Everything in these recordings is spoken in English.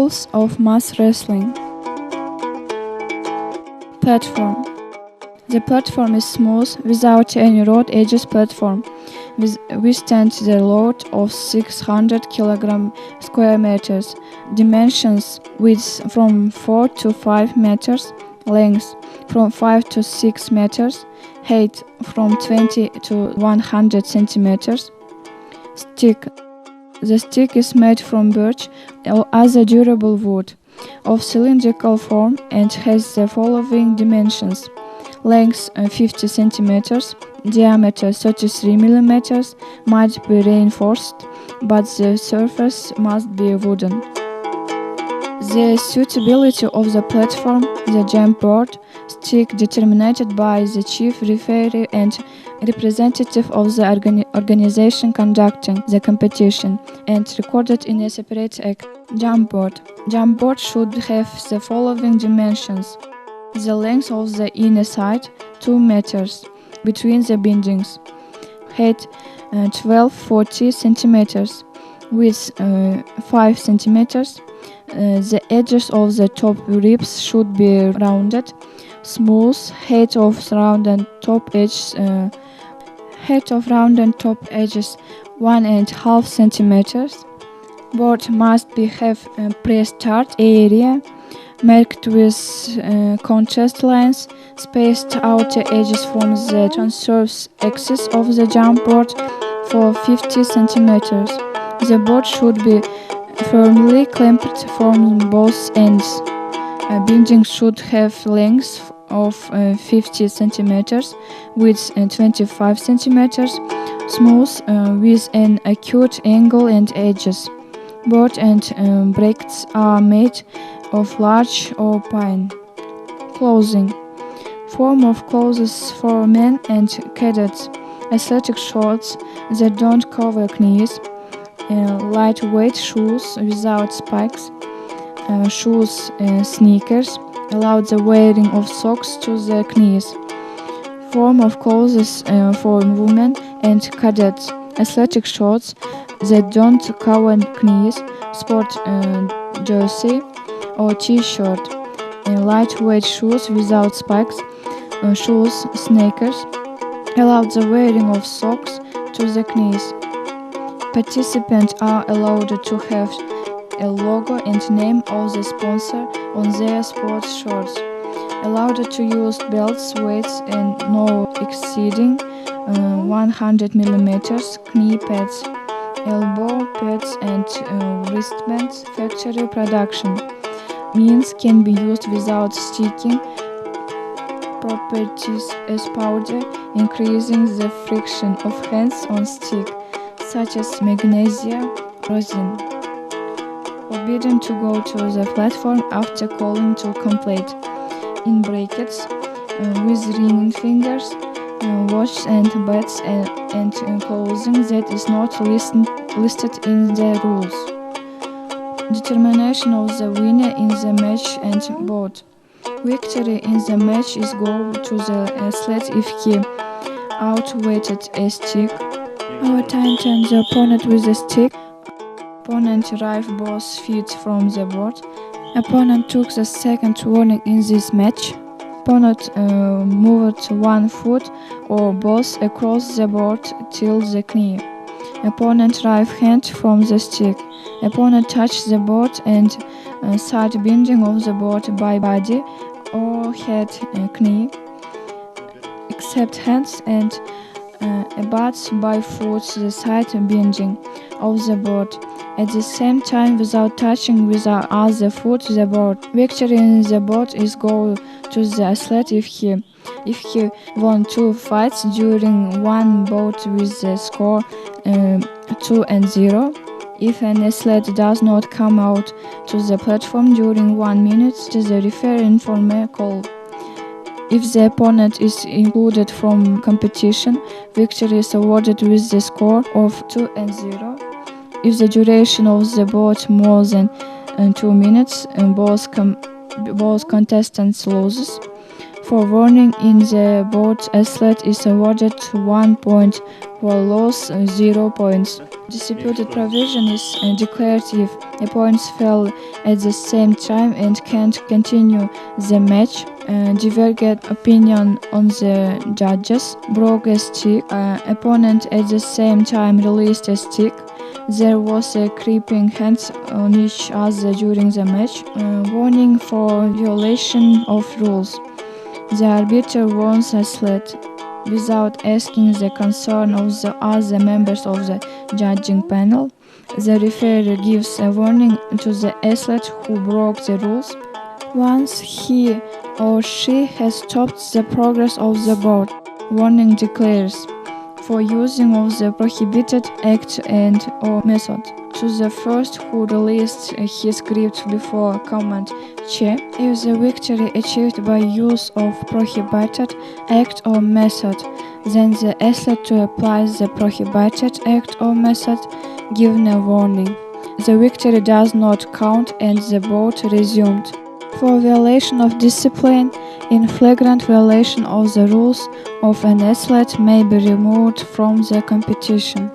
Rules of mass wrestling. Platform. The platform is smooth, without any road edges platform, withstands the load of 600 kg square meters. Dimensions: width from 4 to 5 meters, length from 5 to 6 meters, height from 20 to 100 centimeters. Stick. The stick is made from birch or other durable wood, of cylindrical form, and has the following dimensions: length 50 centimeters, diameter 33 millimeters, might be reinforced, but the surface must be wooden. The suitability of the platform, the JAMB board, stick determined by the chief referee and representative of the organization conducting the competition, and recorded in a separate act. JAMB board. JAMB board should have the following dimensions: the length of the inner side 2 meters between the bindings, height 12-40 centimeters, width 5 centimeters. The edges of the top ribs should be rounded, smooth. Height of rounded top edges 1.5 centimeters. Board must have a pre-start area marked with contrast lines, spaced outer edges from the transverse axis of the JAMB board for 50 centimeters. The board should be firmly clamped from both ends. Bindings should have length of 50 centimeters, width 25 centimeters, smooth with an acute angle and edges. Board and brackets are made of larch or pine. Clothing. Form of clothes for men and cadets: athletic shorts that don't cover knees, lightweight shoes without spikes, sneakers, allow the wearing of socks to the knees. Form of clothes for women and cadets: athletic shorts that don't cover knees, sport jersey or t-shirt, lightweight shoes without spikes, sneakers, allow the wearing of socks to the knees. Participants are allowed to have a logo and name of the sponsor on their sports shorts. Allowed to use belts, weights, and no exceeding 100 millimeters, knee pads, elbow pads, and wristbands. Factory production means can be used without sticking properties as powder, increasing the friction of hands on stick, such as magnesium rosin. Forbidden to go to the platform after calling to complete. In brackets, with ringing fingers, watch and bets, and clothing that is not listed in the rules. Determination of the winner in the match and bout. Victory in the match is go to the athlete if he outweighted a stick, outtimed the opponent with a stick, opponent arrived both feet from the board, opponent took the second warning in this match, opponent moved 1 foot or both across the board till the knee, opponent right hand from the stick, opponent touched the board and side binding of the board by body or head, knee, except hands, and abuts by foot the side binding of the board at the same time without touching with the other foot the board. Victory in the board is go to the athlete if he won 2 fights during one bout with the score 2-0. If an athlete does not come out to the platform during 1 minute, the referee informs a call. If the opponent is included from competition, victory is awarded with the score of 2-0. If the duration of the bout more than 2 minutes, both contestants loses. For warning in the boat, athlete is awarded 1 point, for loss 0 points. Disputed provision is declared if a point fell at the same time and can't continue the match. Divergent opinion on the judges. Broke a stick. Opponent at the same time released a stick. There was a creeping hands on each other during the match. Warning for violation of rules. The arbiter warns the athlete without asking the concern of the other members of the judging panel. The referee gives a warning to the athlete who broke the rules. Once he or she has stopped the progress of the bout, warning declares for using of the prohibited act and or method. To the first who released his grip before command check, if the victory achieved by use of prohibited act or method, then the athlete to apply the prohibited act or method given a warning. The victory does not count and the bout resumed. For violation of discipline, in flagrant violation of the rules of an athlete may be removed from the competition.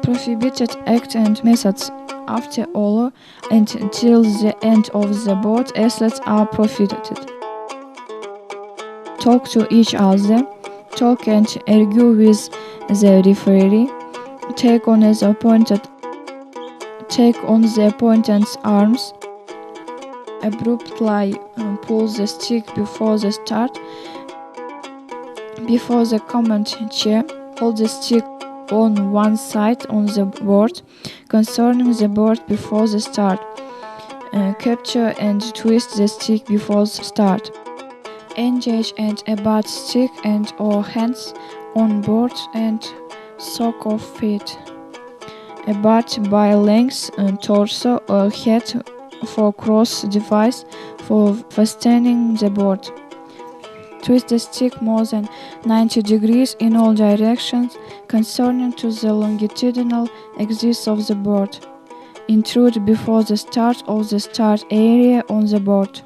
Prohibited act and methods. After all and until the end of the bout, athletes are prohibited. Talk to each other. Talk and argue with the referee. Take on the opponent's arms. Abruptly pull the stick before the start. Before the command chair, hold the stick on one side on the board, concerning the board before the start. Capture and twist the stick before the start. Engage and abut stick and or hands on board and sock of feet. Abut by length, torso or head for cross device for fastening the board. Twist the stick more than 90 degrees in all directions concerning to the longitudinal axis of the board. Intrude before the start of the start area on the board.